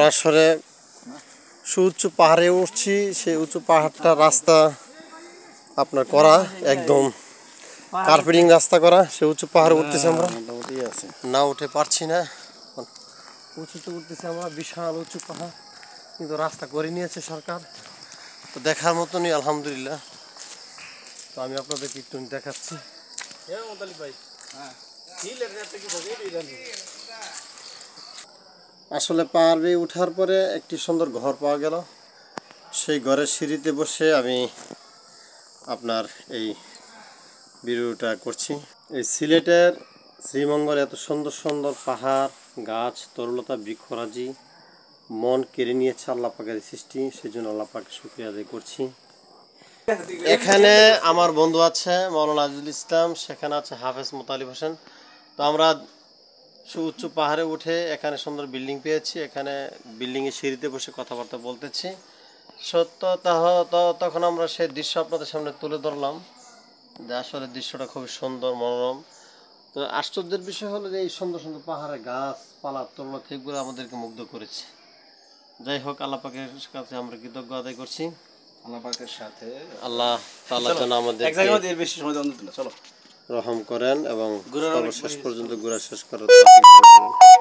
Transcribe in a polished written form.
সরাসরি সুউচ্চ পাহাড়ে উঠছি। সেই উঁচু পাহাড়টা রাস্তা আপনার করা, একদম কার্পেটিং রাস্তা করা। সে উঁচু পাহাড়ে উঠতেছি আমরা, না উঠে পারছি না। উঁচুতে উঠতেছি আমরা, বিশাল উঁচু পাহাড়, কিন্তু রাস্তা করে নিয়েছে সরকার। তো দেখার মতনই আলহামদুলিল্লাহ। তো আমি আপনাদেরকে একটু দেখাচ্ছি। আসলে পাহাড়ে উঠার পরে একটি সুন্দর ঘর পাওয়া গেল। সেই ঘরের সিঁড়িতে বসে আমি আপনার এই ভিডিওটা করছি। এই সিলেটের শ্রীমঙ্গলে এত সুন্দর সুন্দর পাহাড়, গাছ, তরুলতা, বৃক্ষরাজি মন কেড়ে নিয়েছে আল্লাহ পাকের সৃষ্টি। সেই জন্য আল্লাহ পাকের শুকরিয়া আদায় করছি। এখানে আমার বন্ধু আছে মৌলানা আজিজুল ইসলাম, সেখানে আছে হাফেজ মোতালিব হোসেন। তো আমরা উচ্চ পাহাড়ে উঠে এখানে সুন্দর বিল্ডিং পেয়েছি। এখানে বিল্ডিংয়ের সিঁড়িতে বসে কথাবার্তা বলতেছি। সত্য তখন আমরা সেই দৃশ্য আপনাদের সামনে তুলে ধরলাম, যে আসলে দৃশ্যটা খুবই সুন্দর, মনোরম। তো আশ্চর্যের বিষয় হলো যে এই সুন্দর সুন্দর পাহাড়ে গাছপালা, তরুলতা এগুলো আমাদেরকে মুগ্ধ করেছে। যাই হোক, আল্লাহ পাকের কাছে আমরা কৃতজ্ঞ আদায় করছি। আল্লাহ পাকের সাথে আল্লাহ তাআলা যেন আমাদেরকে রহম করেন এবং সর্বশেষ পর্যন্ত ঘোরা শেষ করার তৌফিক দান করেন।